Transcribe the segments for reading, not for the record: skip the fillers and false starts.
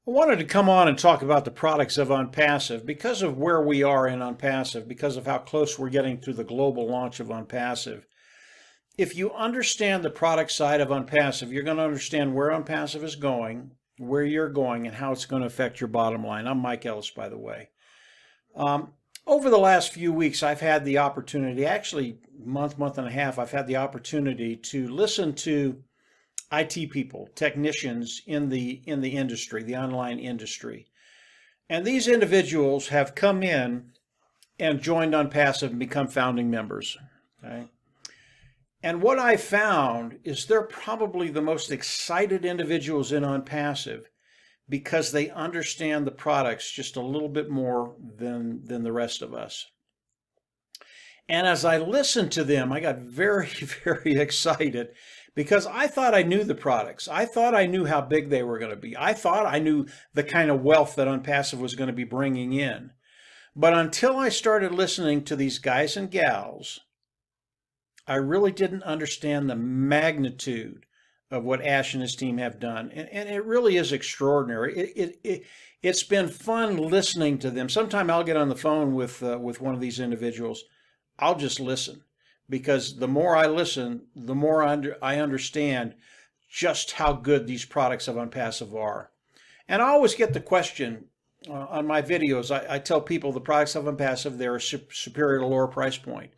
I wanted to come on and talk about the products of Onpassive because of where we are in Onpassive, because of how close we're getting to the global launch of Onpassive. If you understand the product side of Onpassive, you're going to understand where Onpassive is going, where you're going, and how it's going to affect your bottom line. I'm Mike Ellis, by the way. Um, Over the last few weeks, I've had the opportunity, actually month and a half, I've had the opportunity to listen to IT people, technicians in the industry, the online industry. And these individuals have come in and joined Onpassive and become founding members. Okay? And what I found is they're probably the most excited individuals in Onpassive because they understand the products just a little bit more than the rest of us. And as I listened to them, I got very, very excited because I thought I knew the products. I thought I knew how big they were going to be. I thought I knew the kind of wealth that Onpassive was going to be bringing in. But until I started listening to these guys and gals, I really didn't understand the magnitude of what Ash and his team have done. And it really is extraordinary. It's been fun listening to them. Sometime I'll get on the phone with one of these individuals. I'll just listen, because the more I listen, the more I understand just how good these products of Onpassive are. And I always get the question on my videos. I tell people the products of Onpassive, they're a superior to lower price point.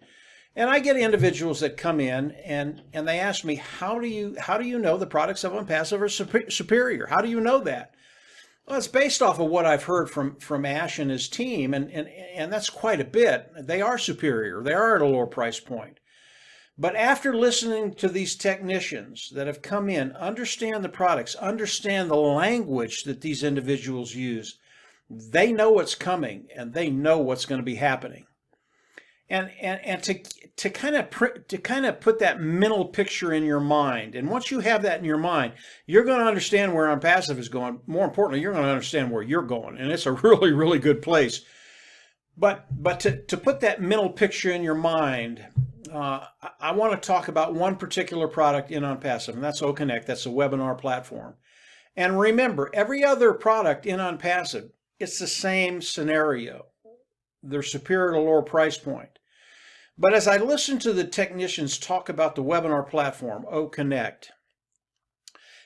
And I get individuals that come in and they ask me, how do you know the products of Onpassive are superior? How do you know that? Well, it's based off of what I've heard from Ash and his team, and that's quite a bit. They are superior. They are at a lower price point. But after listening to these technicians that have come in, understand the products, understand the language that these individuals use, they know what's coming and they know what's going to be happening. And to kind of put that mental picture in your mind, and once you have that in your mind, you're going to understand where Onpassive is going. More importantly, you're going to understand where you're going, and it's a really, really good place. But to put that mental picture in your mind, I want to talk about one particular product in Onpassive, and that's OConnect. That's a webinar platform. And remember, every other product in Onpassive, it's the same scenario. They're superior to lower price point. But as I listen to the technicians talk about the webinar platform, OConnect,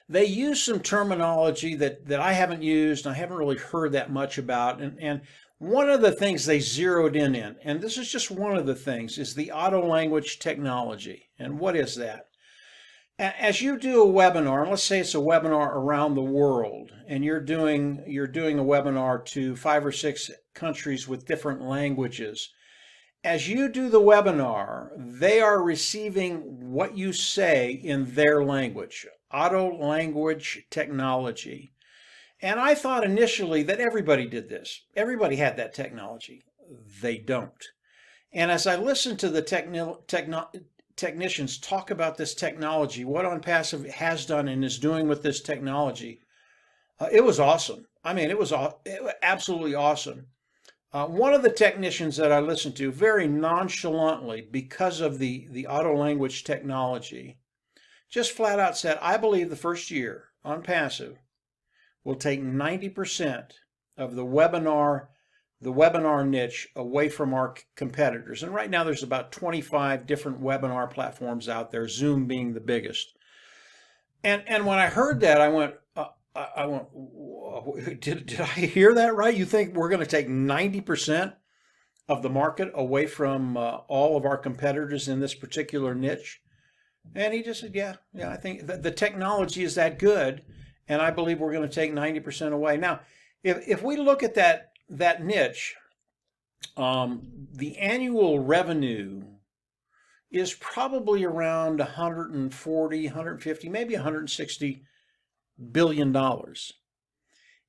they use some terminology that I haven't used and I haven't really heard that much about. And one of the things they zeroed in, and this is just one of the things, is the auto language technology. And what is that? As you do a webinar, and let's say it's a webinar around the world, and you're doing a webinar to 5 or 6 countries with different languages. As you do the webinar, they are receiving what you say in their language, auto language technology. And I thought initially that everybody did this. Everybody had that technology. They don't. And as I listened to the technicians talk about this technology, what Onpassive has done and is doing with this technology, it was awesome. I mean, it was absolutely awesome. One of the technicians that I listened to very nonchalantly, because of the auto language technology, just flat out said, I believe the first year Onpassive will take 90% of the webinar niche away from our competitors. And right now there's about 25 different webinar platforms out there, Zoom being the biggest. And when I heard that, I went, did I hear that right? You think we're going to take 90% of the market away from all of our competitors in this particular niche? And he just said, yeah, I think the technology is that good, and I believe we're going to take 90% away. Now, if we look at that niche, the annual revenue is probably around 140, 150, maybe 160 billion dollars.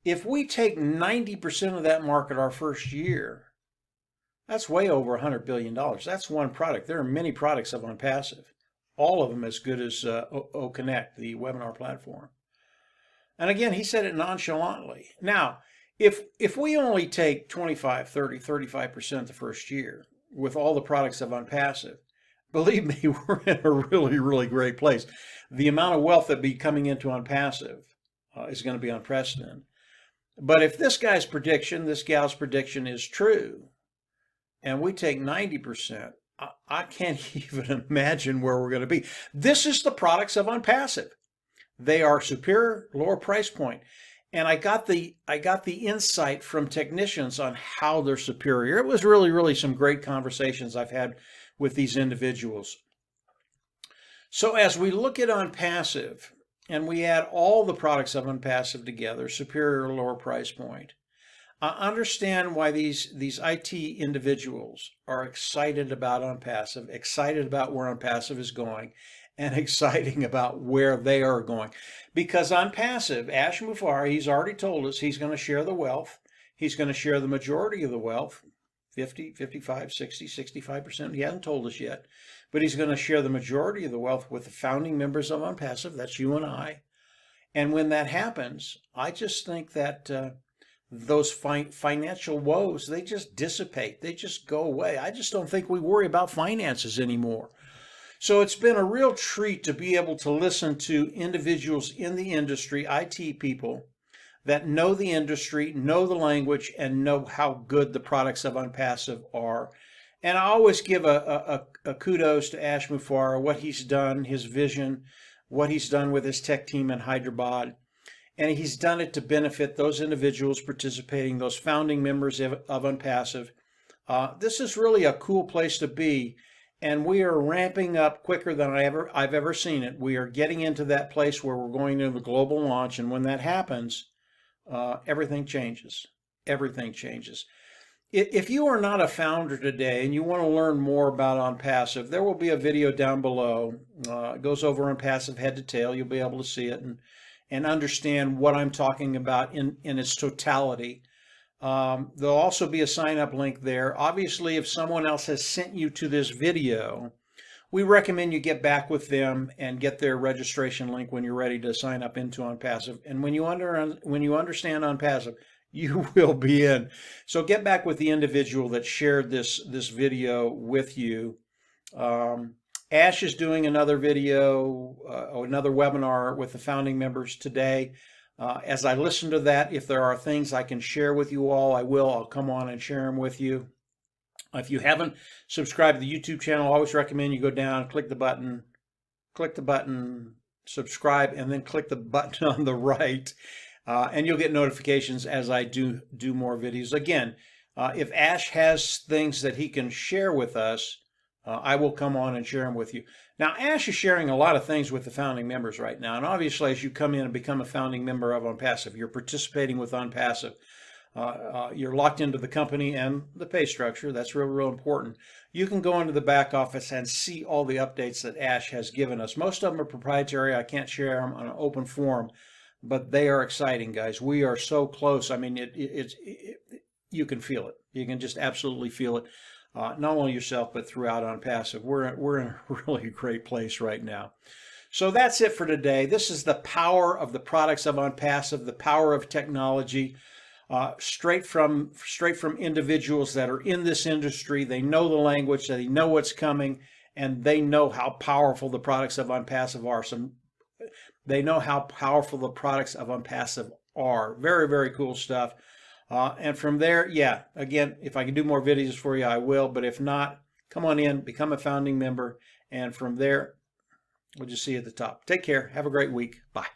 If we take 90% of that market our first year, that's way over $100 billion. That's one product. There are many products of Onpassive, all of them as good as OConnect, the webinar platform. And again, he said it nonchalantly. Now, if we only take 25, 30, 35% the first year with all the products of Onpassive, believe me, we're in a really, really great place. The amount of wealth that be coming into Onpassive is going to be unprecedented. But if this guy's prediction, this gal's prediction is true, and we take 90%, I can't even imagine where we're going to be. This is the products of Onpassive. They are superior, lower price point. And I got the insight from technicians on how they're superior. It was really some great conversations I've had with these individuals. So as we look at Onpassive and we add all the products of Onpassive together, superior, lower price point, I understand why these IT individuals are excited about Onpassive, excited about where Onpassive is going, and exciting about where they are going. Because Onpassive, Ash Mufareh, he's already told us he's going to share the wealth. He's going to share the majority of the wealth, 50, 55, 60, 65%. He hasn't told us yet. But he's going to share the majority of the wealth with the founding members of Onpassive. That's you and I. And when that happens, I just think that those financial woes, they just dissipate. They just go away. I just don't think we worry about finances anymore. So it's been a real treat to be able to listen to individuals in the industry, IT people, that know the industry, know the language, and know how good the products of Onpassive are. And I always give a kudos to Ash Mufareh, what he's done, his vision, what he's done with his tech team in Hyderabad. And he's done it to benefit those individuals participating, those founding members of Onpassive. This is really a cool place to be. And we are ramping up quicker than I've ever seen it. We are getting into that place where we're going into the global launch. And when that happens, everything changes. Everything changes. If you are not a founder today and you want to learn more about Onpassive, there will be a video down below. It goes over Onpassive head to tail. You'll be able to see it and understand what I'm talking about in its totality. There'll also be a sign-up link there. Obviously, if someone else has sent you to this video, we recommend you get back with them and get their registration link when you're ready to sign up into Onpassive. And when you understand Onpassive, you will be in. So get back with the individual that shared this video with you. Ash is doing another video, another webinar with the founding members today. As I listen to that, if there are things I can share with you all, I will. I'll come on and share them with you. If you haven't subscribed to the YouTube channel, I always recommend you go down, click the button, subscribe, and then click the button on the right. And you'll get notifications as I do more videos. Again, if Ash has things that he can share with us, I will come on and share them with you. Now, Ash is sharing a lot of things with the founding members right now. And obviously, as you come in and become a founding member of Onpassive, you're participating with Onpassive. You're locked into the company and the pay structure. That's real important. You can go into the back office and see all the updates that Ash has given us. Most of them are proprietary. I can't share them on an open forum, but they are exciting, guys. We are so close. I mean, you can feel it. You can just absolutely feel it. Not only yourself, but throughout Onpassive. We're in a really great place right now. So that's it for today. This is the power of the products of Onpassive, the power of technology, straight from individuals that are in this industry. They know the language, they know what's coming, and they know how powerful the products of Onpassive are. They know how powerful the products of Onpassive are. Very cool stuff. And from there, yeah, again, if I can do more videos for you, I will. But if not, come on in, become a founding member. And from there, we'll just see you at the top. Take care. Have a great week. Bye.